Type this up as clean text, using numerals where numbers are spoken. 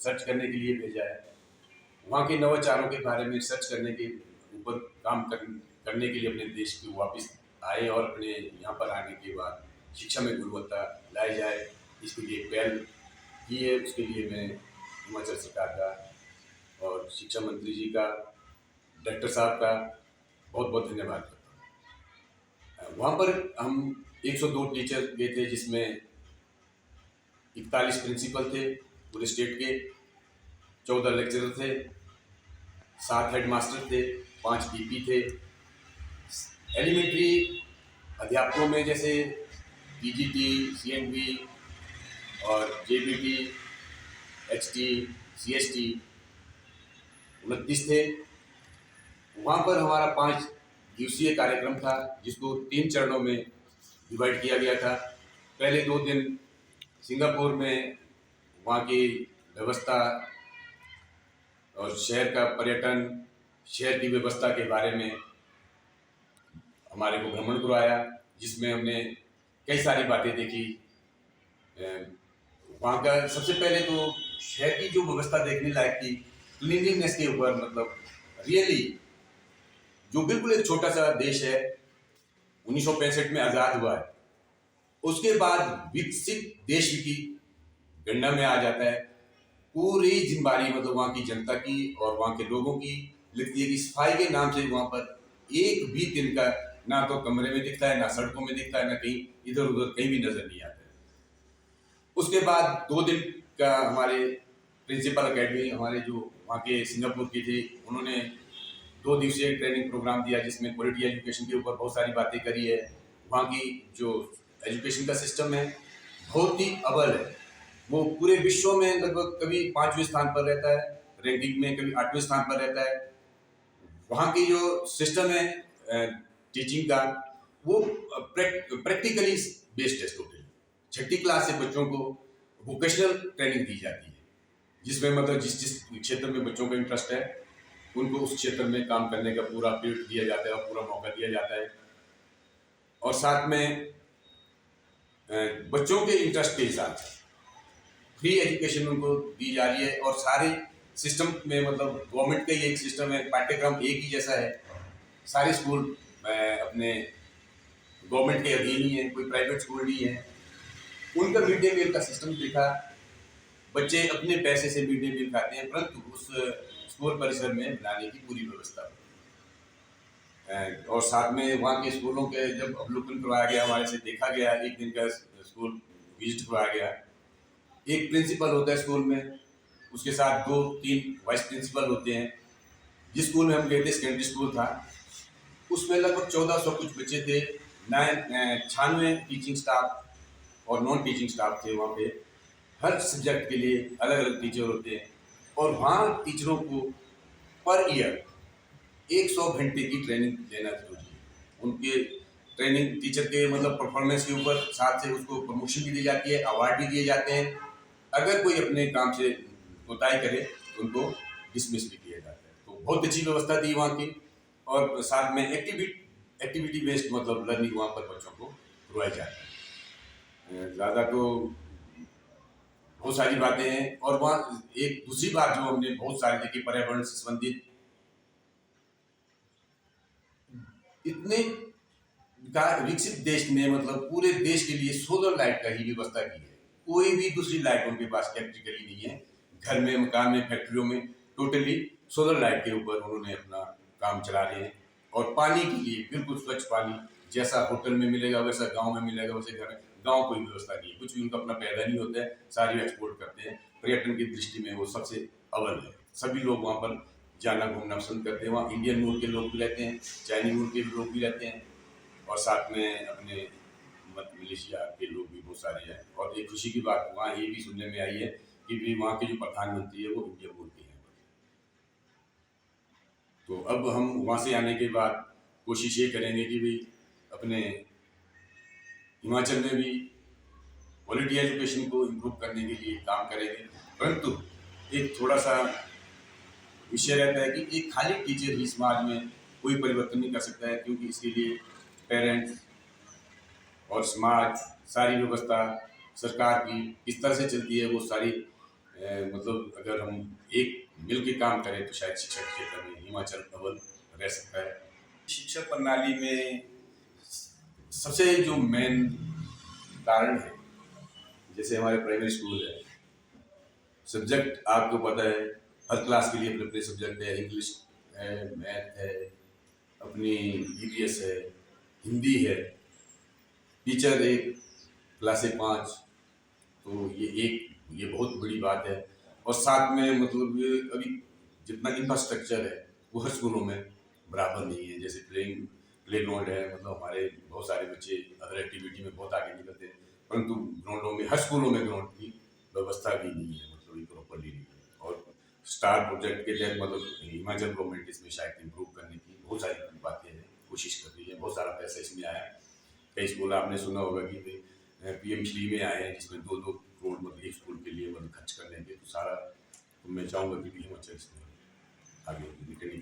Search करने के लिए भेजा है। वहाँ के नवाचारों के बारे में सर्च करने के ऊपर करने के लिए अपने देश को वापस आए और अपने यहाँ पर आने के बाद शिक्षा में गुणवत्ता लाई जाए, इसके लिए पहल की है। उसके लिए मैं हिमाचल सरकार का और शिक्षा मंत्री जी का, डायरेक्टर साहब का बहुत बहुत धन्यवाद करता हूँ। वहाँ पर हम 102 टीचर गए थे, जिसमें 41 प्रिंसिपल थे पूरे स्टेट के, 14 लेक्चरर थे, 7 हेड मास्टर थे, 5 डीपी थे। एलिमेंट्री अध्यापकों में जैसे पीजीटी, सीएनबी और जेबीटी, एचटी, सीएसटी 29 थे। वहाँ पर हमारा 5 दिवसीय कार्यक्रम था, जिसको 3 चरणों में डिवाइड किया गया था। पहले 2 दिन सिंगापुर में वहाँ की व्यवस्था और शहर का पर्यटन, शहर की व्यवस्था के बारे में हमारे को भ्रमण करवाया, जिसमें हमने कई सारी बातें देखी। वहाँ का सबसे पहले तो शहर की जो व्यवस्था देखने लायक थी, क्लीनिंगनेस के ऊपर, मतलब रियली जो बिल्कुल एक छोटा सा देश है, 1965 में आज़ाद हुआ है, उसके बाद विकसित देश की गणना में आ जाता है। पूरी जिम्मेदारी मतलब वहाँ की जनता की और वहाँ के लोगों की लगती है कि सफाई के नाम से वहाँ पर एक भी दिन का ना तो कमरे में दिखता है, ना सड़कों में दिखता है, ना कहीं इधर उधर कहीं भी नजर नहीं आता है। उसके बाद 2 दिन का हमारे प्रिंसिपल अकेडमी, हमारे जो वहाँ के सिंगापुर की थी, उन्होंने 2 दिवसीय ट्रेनिंग प्रोग्राम दिया, जिसमें क्वालिटी एजुकेशन के ऊपर बहुत सारी बातें करी है। वहाँ की जो एजुकेशन का सिस्टम है बहुत ही अव्वल है। वो पूरे विश्व में लगभग कभी 5वें स्थान पर रहता है रैंकिंग में, कभी 8वें स्थान पर रहता है। वहाँ की जो सिस्टम है टीचिंग का, वो प्रैक्टिकली बेस्ड है टोटली। 6ठी क्लास से बच्चों को वोकेशनल ट्रेनिंग दी जाती है, जिसमें मतलब जिस जिस क्षेत्र में बच्चों का इंटरेस्ट है उनको उस क्षेत्र में काम करने का पूरा पीरियड दिया जाता है और पूरा मौका दिया जाता है। और साथ में बच्चों के इंटरेस्ट के हिसाब से फ्री एजुकेशन उनको दी जा रही है। और सारे सिस्टम में मतलब गवर्नमेंट का ही एक सिस्टम है, पाठ्यक्रम एक ही जैसा है। सारे स्कूल अपने गवर्नमेंट के अधीन ही है, कोई प्राइवेट स्कूल नहीं है। उनका मिड डे मील का सिस्टम देखा, बच्चे अपने पैसे से मिड डे मील खाते हैं, परंतु उस स्कूल परिसर में बनाने की पूरी व्यवस्था है। और साथ में वहाँ के स्कूलों के जब अवलोकन करवाया गया, हमारे से देखा गया, एक दिन का स्कूल विजिट करवाया गया। एक प्रिंसिपल होता है स्कूल में, उसके साथ 2-3 वाइस प्रिंसिपल होते हैं। जिस स्कूल में हम गए थे, सेकेंडरी स्कूल था, उसमें लगभग 1400 कुछ बच्चे थे। 96 टीचिंग स्टाफ और नॉन टीचिंग स्टाफ थे वहाँ पे। हर सब्जेक्ट के लिए अलग अलग टीचर होते हैं। और वहाँ टीचरों को पर ईयर 100 घंटे की ट्रेनिंग देना जरूरी है। उनके ट्रेनिंग टीचर के मतलब परफॉर्मेंस के ऊपर साथ से उसको प्रमोशन भी दी जाती है, अवार्ड भी दिए जाते हैं। अगर कोई अपने काम से कोताही करे तो उनको डिसमिस भी किया जाता है। तो बहुत अच्छी व्यवस्था थी वहाँ की। और साथ में एक्टिविटी बेस्ड मतलब लर्निंग वहाँ पर बच्चों को करवाई जाती है। ज़्यादा तो बहुत सारी बातें हैं। और वहाँ एक दूसरी बात जो हमने बहुत सारी देखी, पर्यावरण से संबंधित इतने विकसित देश में मतलब पूरे देश के लिए सोलर लाइट का ही व्यवस्था की है। कोई भी दूसरी लाइट उनके पास इलेक्ट्रिकली नहीं है। घर में, मकान में, फैक्ट्रियों में टोटली सोलर लाइट के ऊपर उन्होंने अपना काम चला रहे हैं। और पानी के लिए बिल्कुल स्वच्छ पानी, जैसा होटल में मिलेगा वैसा गांव में मिलेगा, वैसे घर में। गांव कोई व्यवस्था नहीं है, कुछ भी उनका अपना पैदा नहीं होता है, सारी एक्सपोर्ट करते हैं। पर्यटन की दृष्टि में वो सबसे अव्वल है। सभी लोग वहाँ पर जाना घूमना पसंद करते हैं। वहाँ इंडियन मूल के लोग भी रहते हैं, चाइनीज मूल के लोग भी रहते हैं, और साथ में अपने मलेशिया के लोग भी बहुत सारे हैं। और एक खुशी की बात वहाँ ये भी सुनने में आई है कि भी वहाँ के जो प्रधानमंत्री है वो इंडियन मूल के हैं। तो अब हम वहाँ से आने के बाद कोशिश ये करेंगे कि भाई अपने हिमाचल में भी क्वालिटी एजुकेशन को इम्प्रूव करने के लिए काम करेंगे। परंतु एक थोड़ा सा विषय रहता है कि एक खाली टीचर ही समाज में कोई परिवर्तन नहीं कर सकता है, क्योंकि इसके लिए पेरेंट्स और समाज, सारी व्यवस्था सरकार की किस तरह से चलती है, वो सारी मतलब अगर हम एक मिल के काम करें तो शायद शिक्षा के क्षेत्र में हिमाचल अव्वल रह सकता है। शिक्षा प्रणाली में सबसे जो मेन कारण है, जैसे हमारे प्राइमरी स्कूल है, सब्जेक्ट आपको पता है हर क्लास के लिए अपने अपने सब्जेक्ट है, इंग्लिश है, मैथ है, अपनी ईवीएस है, हिंदी है, टीचर एक, क्लासे 5, तो ये बहुत बड़ी बात है। और साथ में मतलब अभी जितना इंफ्रास्ट्रक्चर है वो हर स्कूलों में बराबर नहीं है। जैसे प्ले ग्राउंड है, मतलब हमारे बहुत सारे बच्चे अदर एक्टिविटी में बहुत आगे निकलते हैं, परंतु ग्राउंडों में हर स्कूलों में ग्राउंड की व्यवस्था भी नहीं है, मतलब प्रॉपरली नहीं है। और स्टार प्रोजेक्ट के तहत मतलब हिमाचल गवर्नमेंट इसमें शायद इम्प्रूव करने की बहुत सारी बातें हैं, कोशिश कर रही है, बहुत सारा पैसा इसमें आया है। कई स्कूल आपने सुना होगा कि पीएम श्री में आए हैं, जिसमें 2-2 करोड़ मतलब एक स्कूल के लिए मतलब खर्च कर देंगे, तो सारा, तो मैं चाहूँगा कि हिमाचल इसमें आगे निकलने